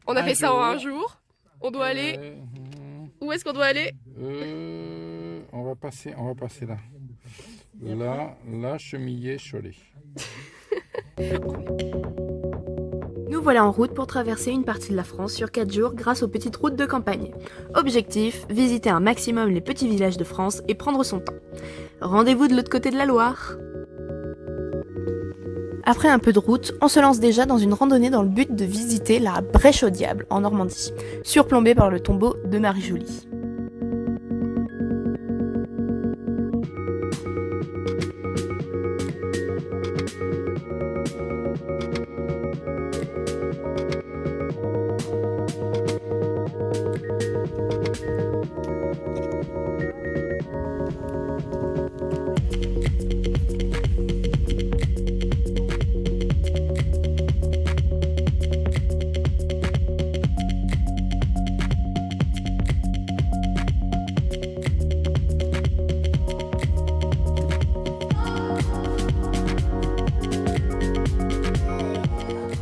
On a fait ça en un jour. On doit aller. Où est-ce qu'on doit aller? On va passer là. Là, Chemillé-Cholet. Nous voilà en route pour traverser une partie de la France sur 4 jours grâce aux petites routes de campagne. Objectif, visiter un maximum les petits villages de France et prendre son temps. Rendez-vous de l'autre côté de la Loire. Après un peu de route, on se lance déjà dans une randonnée dans le but de visiter la Brèche au Diable en Normandie, surplombée par le tombeau de Marie Joly.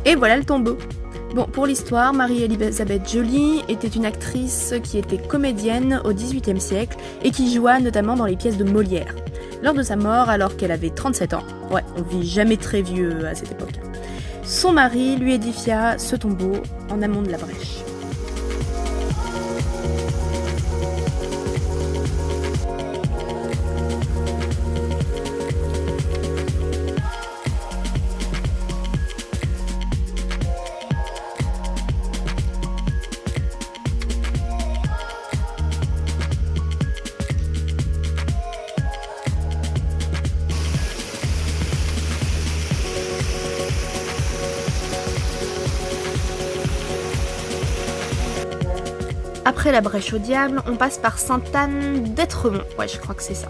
Et voilà le tombeau. Bon, pour l'histoire, Marie-Élisabeth Joly était une actrice qui était comédienne au XVIIIe siècle et qui joua notamment dans les pièces de Molière. Lors de sa mort, alors qu'elle avait 37 ans, ouais, on vit jamais très vieux à cette époque, son mari lui édifia ce tombeau en amont de la Brèche. Après la Brèche au Diable, on passe par Sainte-Anne d'Étremont, ouais je crois que c'est ça.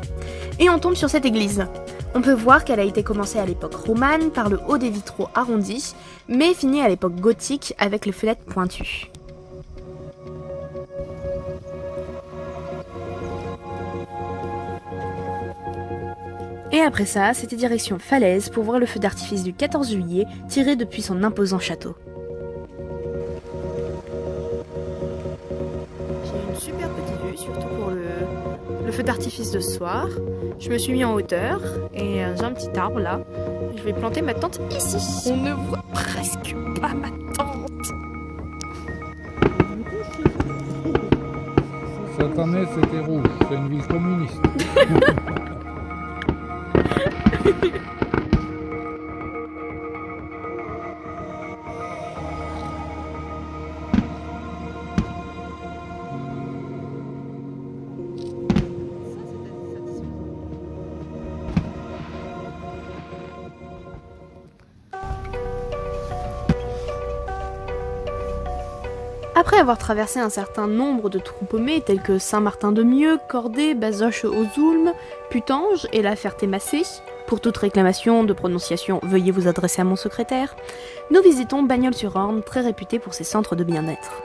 Et on tombe sur cette église. On peut voir qu'elle a été commencée à l'époque romane par le haut des vitraux arrondis, mais finit à l'époque gothique avec les fenêtres pointues. Et après ça, c'était direction Falaise pour voir le feu d'artifice du 14 juillet tiré depuis son imposant château. Super petite vue, surtout pour le feu d'artifice de ce soir. Je me suis mis en hauteur et j'ai un petit arbre là. Je vais planter ma tente ici. On ne voit presque pas ma tente. Cette année, c'était rouge. C'est une ville communiste. Après avoir traversé un certain nombre de trous paumés tels que Saint-Martin-de-Mieux, Corday, Bazoches-aux-Oulmes, Putange et La Ferté-Massé, pour toute réclamation de prononciation, veuillez vous adresser à mon secrétaire, nous visitons Bagnols-sur-Orne, très réputé pour ses centres de bien-être.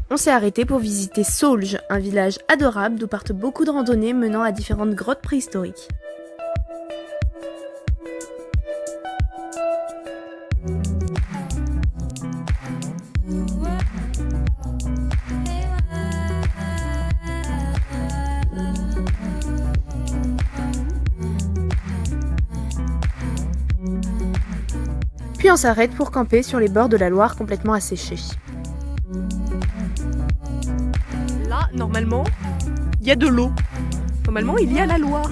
On s'est arrêté pour visiter Saulges, un village adorable d'où partent beaucoup de randonnées menant à différentes grottes préhistoriques. Puis on s'arrête pour camper sur les bords de la Loire complètement asséchés. Là, normalement, il y a de l'eau. Normalement, il y a la Loire.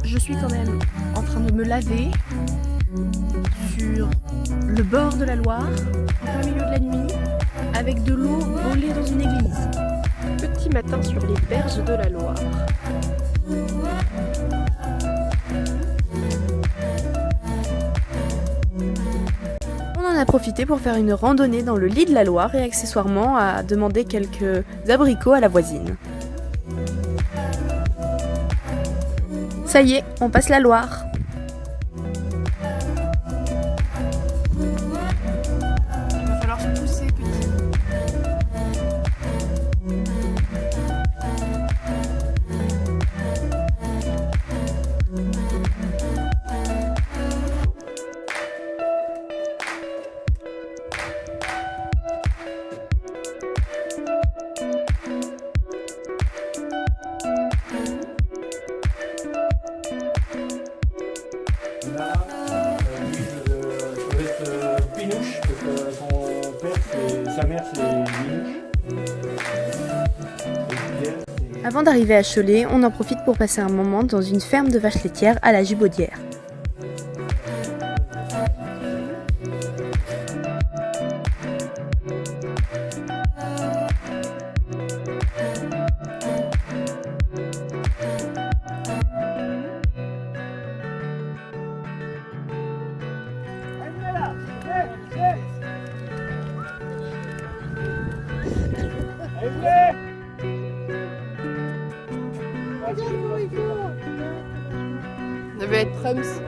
Je suis quand même en train de me laver sur le bord de la Loire, en plein milieu de la nuit, avec de l'eau volée dans une église. Petit matin sur les berges de la Loire. On en a profité pour faire une randonnée dans le lit de la Loire et accessoirement à demander quelques abricots à la voisine. Ça y est, on passe la Loire. Il va falloir se pousser, petit. Là, lui, ça va être Pinouche, parce que son père, sa mère, c'est Minouche. Avant d'arriver à Cholet, on en profite pour passer un moment dans une ferme de vaches laitières à la Jubaudière. Ça devait être Trumps.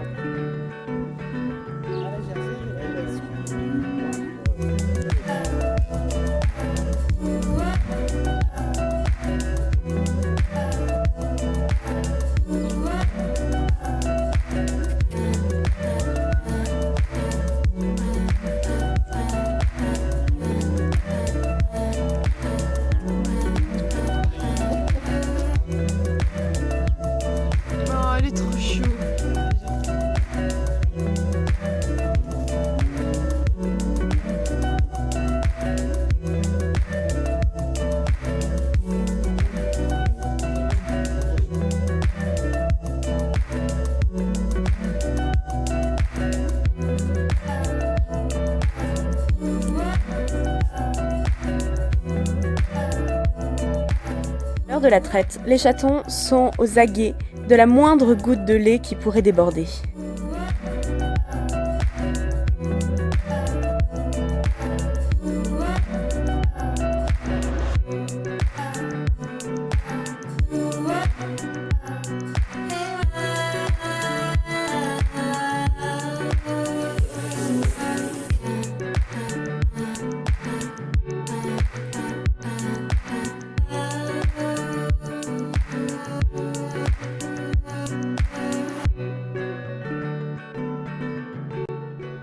Oh, elle est trop chou. L'heure de la traite, les chatons sont aux aguets de la moindre goutte de lait qui pourrait déborder.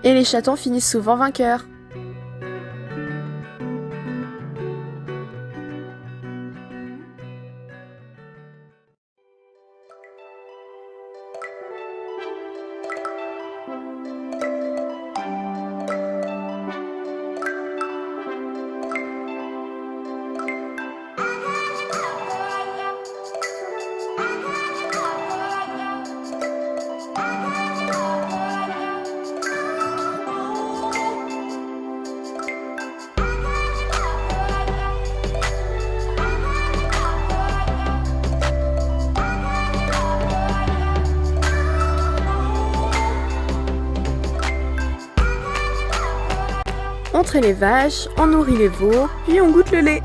Et les chatons finissent souvent vainqueurs. On traite les vaches, on nourrit les veaux, puis on goûte le lait.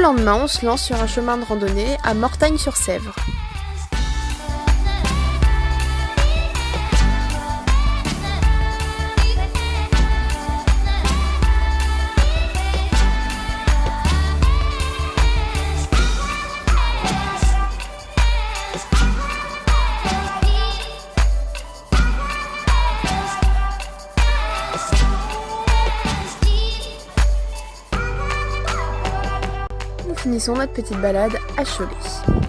lendemain, on se lance sur un chemin de randonnée à Mortagne-sur-Sèvre. Nous finissons notre petite balade à Cholet.